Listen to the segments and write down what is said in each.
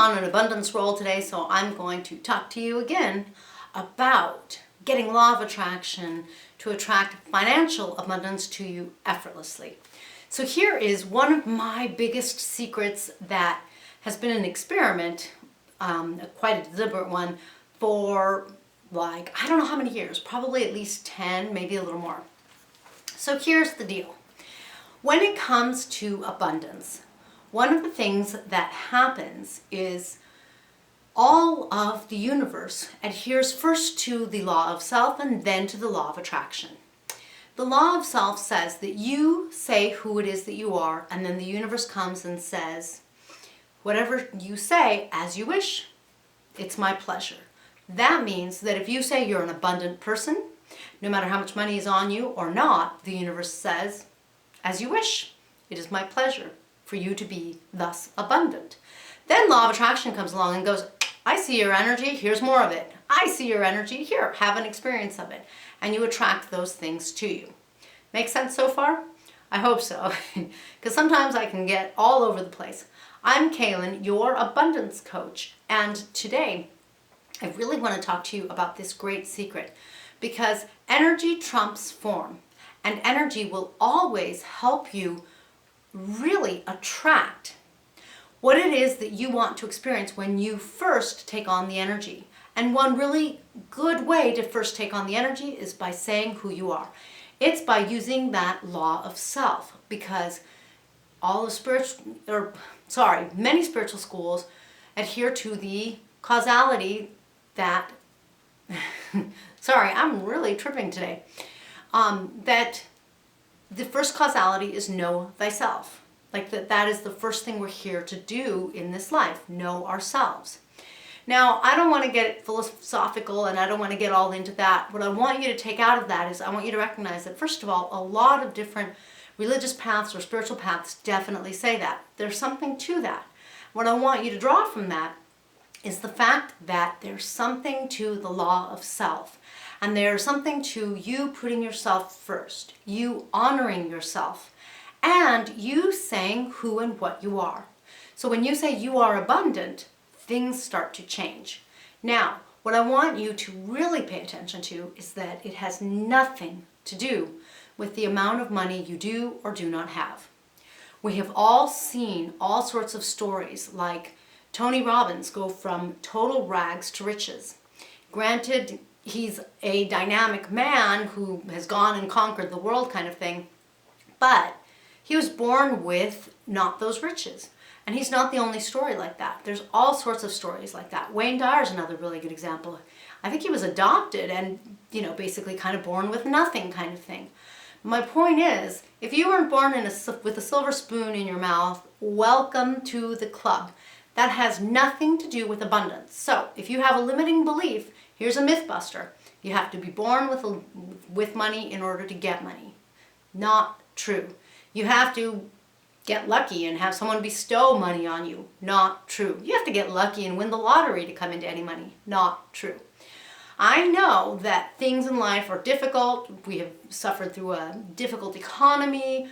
on an abundance roll today, so I'm going to talk to you again about getting law of attraction to attract financial abundance to you effortlessly. So here is one of my biggest secrets that has been an experiment, quite a deliberate one, for like, I don't know how many years, probably at least 10, maybe a little more. So here's the deal. When it comes to abundance, one of the things that happens is all of the universe adheres first to the law of self and then to the law of attraction. The law of self says that you say who it is that you are, and then the universe comes and says, whatever you say, as you wish, it's my pleasure. That means that if you say you're an abundant person, no matter how much money is on you or not, the universe says, as you wish, it is my pleasure for you to be thus abundant. Then law of attraction comes along and goes, I see your energy, here's more of it. I see your energy, here, have an experience of it. And you attract those things to you. Make sense so far? I hope so, because sometimes I can get all over the place. I'm Kaylin, your abundance coach, and today I really want to talk to you about this great secret, because energy trumps form, and energy will always help you really attract what it is that you want to experience when you first take on the energy. And one really good way to first take on the energy is by saying who you are. It's by using that law of self, because many spiritual schools adhere to the causality that, sorry, I'm really tripping today, that the first causality is know thyself. Like that is the first thing we're here to do in this life, know ourselves. Now, I don't want to get philosophical and I don't want to get all into that. What I want you to take out of that is I want you to recognize that, first of all, a lot of different religious paths or spiritual paths definitely say that. There's something to that. What I want you to draw from that is the fact that there's something to the law of self. And there's something to you putting yourself first, you honoring yourself, and you saying who and what you are. So when you say you are abundant, things start to change. Now, what I want you to really pay attention to is that it has nothing to do with the amount of money you do or do not have. We have all seen all sorts of stories like Tony Robbins go from total rags to riches. Granted, he's a dynamic man who has gone and conquered the world kind of thing, but he was born with not those riches. And he's not the only story like that. There's all sorts of stories like that. Wayne Dyer is another really good example. I think he was adopted and, basically kind of born with nothing kind of thing. My point is, if you weren't born with a silver spoon in your mouth, welcome to the club. That has nothing to do with abundance. So if you have a limiting belief, here's a myth buster. You have to be born with money in order to get money. Not true. You have to get lucky and have someone bestow money on you. Not true. You have to get lucky and win the lottery to come into any money. Not true. I know that things in life are difficult. We have suffered through a difficult economy.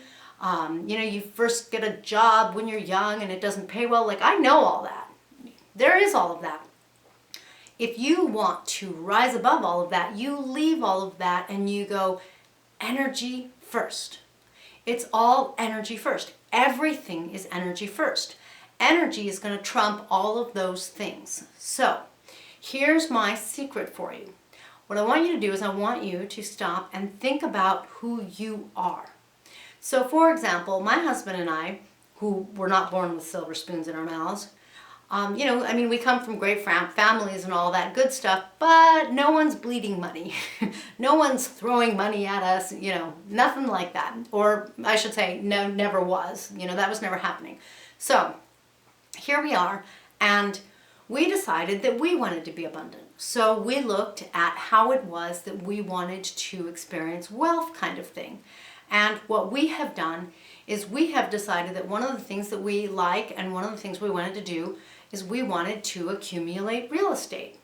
You first get a job when you're young and it doesn't pay well. Like, I know all that. There is all of that. If you want to rise above all of that, you leave all of that and you go energy first. It's all energy first. Everything is energy first. Energy is going to trump all of those things. So, here's my secret for you. What I want you to do is I want you to stop and think about who you are. So, for example, my husband and I, who were not born with silver spoons in our mouths, we come from great families and all that good stuff, but no one's bleeding money. No one's throwing money at us, nothing like that. Or I should say, no, never was. That was never happening. So here we are, and we decided that we wanted to be abundant. So we looked at how it was that we wanted to experience wealth kind of thing. And what we have done is we have decided that one of the things that we like and one of the things we wanted to do is we wanted to accumulate real estate.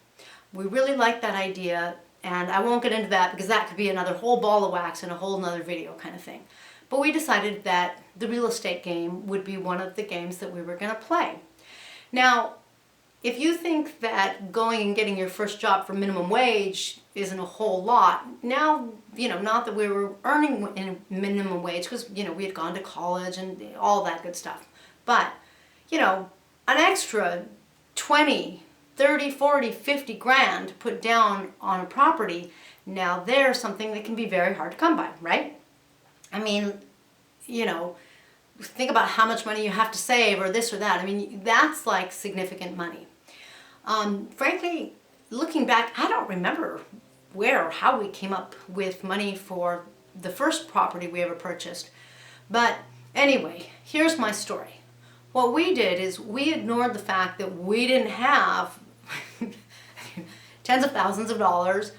We really like that idea, and I won't get into that because that could be another whole ball of wax and a whole nother video kind of thing. But we decided that the real estate game would be one of the games that we were going to play. Now, if you think that going and getting your first job for minimum wage isn't a whole lot, now, not that we were earning in minimum wage, because, we had gone to college and all that good stuff. But, an extra 20, 30, 40, 50 grand put down on a property, now there's something that can be very hard to come by, right? I mean, think about how much money you have to save or this or that. I mean, that's like significant money. Frankly, looking back, I don't remember where or how we came up with money for the first property we ever purchased. But anyway, here's my story. What we did is we ignored the fact that we didn't have tens of thousands of dollars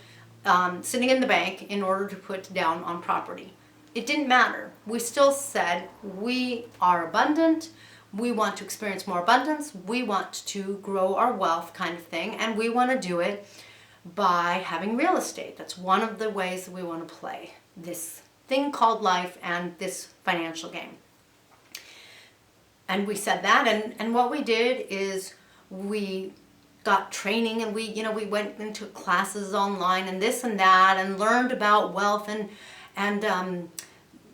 sitting in the bank in order to put down on property. It didn't matter. We still said we are abundant. We want to experience more abundance. We want to grow our wealth kind of thing. And we want to do it by having real estate. That's one of the ways that we want to play this thing called life and this financial game. And we said that. And what we did is we got training and we went into classes online and this and that and learned about wealth and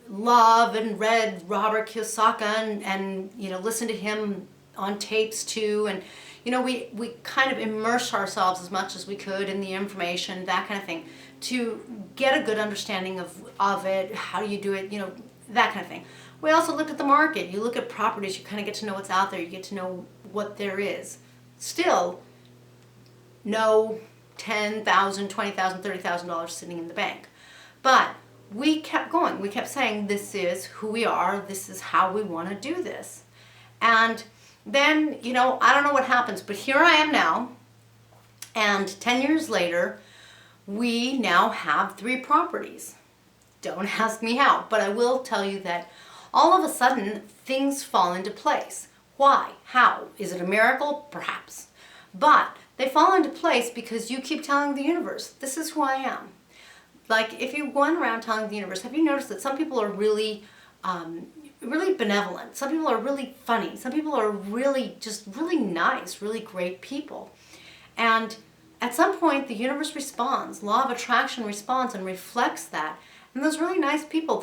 love and read Robert Kiyosaki and listened to him on tapes too, and we kind of immersed ourselves as much as we could in the information, that kind of thing, to get a good understanding of it. How do you do it, that kind of thing. We also looked at the market. You look at properties, you kind of get to know what's out there, you get to know what there is. Still, no $10,000, $20,000, $30,000 sitting in the bank. But we kept going. We kept saying, this is who we are. This is how we want to do this. And then, I don't know what happens, but here I am now. And 10 years later, we now have 3 properties. Don't ask me how, but I will tell you that all of a sudden, things fall into place. Why? How? Is it a miracle? Perhaps. But they fall into place because you keep telling the universe, this is who I am. Like, if you went around telling the universe, have you noticed that some people are really, really benevolent? Some people are really funny. Some people are really nice, really great people. And at some point, the universe responds. Law of attraction responds and reflects that. And those really nice people,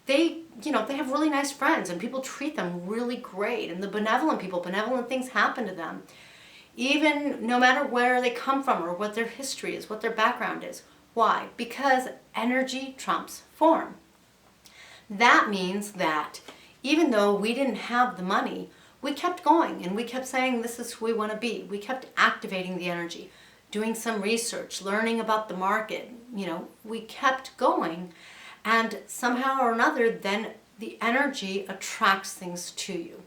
they have really nice friends, and people treat them really great. And the benevolent people, benevolent things happen to them, even no matter where they come from or what their history is, what their background is. Why? Because energy trumps form. That means that even though we didn't have the money, we kept going and we kept saying, this is who we want to be. We kept activating the energy, doing some research, learning about the market. We kept going, and somehow or another, then the energy attracts things to you.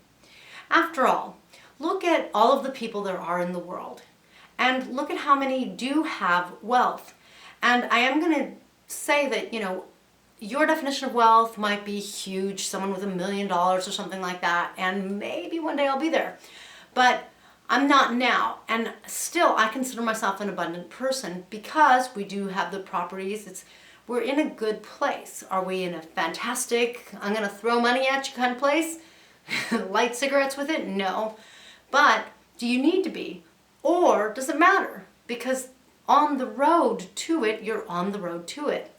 After all, look at all of the people there are in the world, and look at how many do have wealth. And I am going to say that, your definition of wealth might be huge, someone with $1 million or something like that, and maybe one day I'll be there. But I'm not now, and still I consider myself an abundant person because we do have the properties. We're in a good place. Are we in a fantastic, I'm going to throw money at you kind of place? Light cigarettes with it? No. But do you need to be? Or does it matter? Because on the road to it, you're on the road to it.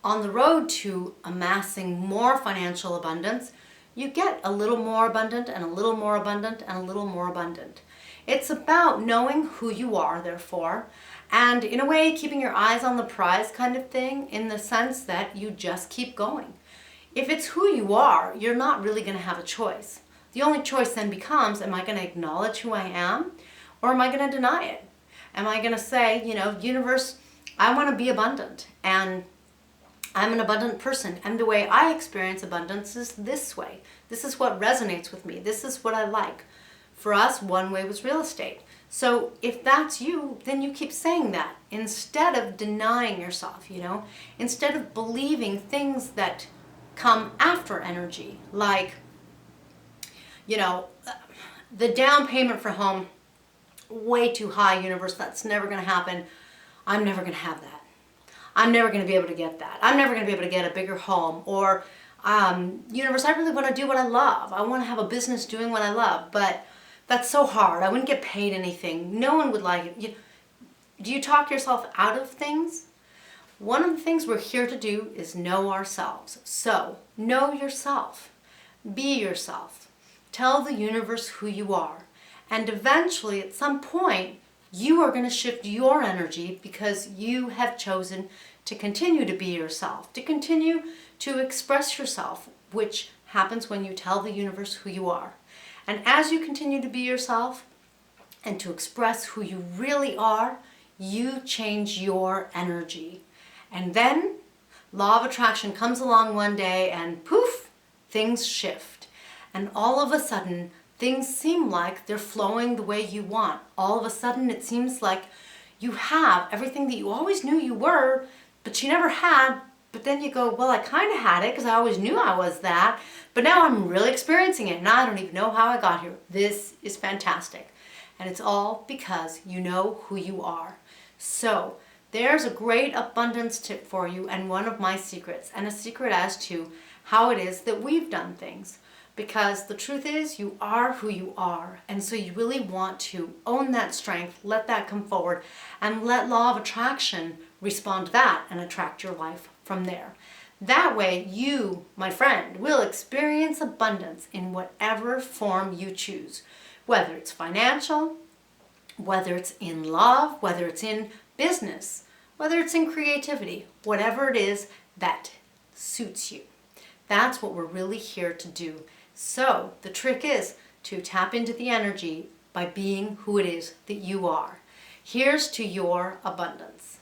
On the road to amassing more financial abundance, you get a little more abundant and a little more abundant and a little more abundant. It's about knowing who you are, therefore, and in a way keeping your eyes on the prize kind of thing, in the sense that you just keep going. If it's who you are, you're not really going to have a choice. The only choice then becomes, am I going to acknowledge who I am, or am I going to deny it? Am I going to say, universe, I want to be abundant, and I'm an abundant person, and the way I experience abundance is this way. This is what resonates with me. This is what I like. For us, one way was real estate. So if that's you, then you keep saying that instead of denying yourself, instead of believing things that come after energy, like, the down payment for home, way too high, universe, that's never going to happen. I'm never going to have that. I'm never going to be able to get that. I'm never going to be able to get a bigger home. Or, universe, I really want to do what I love. I want to have a business doing what I love. But that's so hard. I wouldn't get paid anything. No one would like it. Do you talk yourself out of things? One of the things we're here to do is know ourselves. So, know yourself. Be yourself. Tell the universe who you are. And eventually, at some point, you are going to shift your energy because you have chosen to continue to be yourself, to continue to express yourself, which happens when you tell the universe who you are. And as you continue to be yourself and to express who you really are, you change your energy. And then law of attraction comes along one day and poof, things shift. And all of a sudden, things seem like they're flowing the way you want. All of a sudden, it seems like you have everything that you always knew you were, but you never had. But then you go, well, I kind of had it because I always knew I was that, but now I'm really experiencing it and I don't even know how I got here. This is fantastic. And it's all because you know who you are. So there's a great abundance tip for you and one of my secrets, and a secret as to how it is that we've done things. Because the truth is, you are who you are. And so you really want to own that strength, let that come forward, and let law of attraction respond to that and attract your life from there. That way, you, my friend, will experience abundance in whatever form you choose. Whether it's financial, whether it's in love, whether it's in business, whether it's in creativity, whatever it is that suits you. That's what we're really here to do. So the trick is to tap into the energy by being who it is that you are. Here's to your abundance.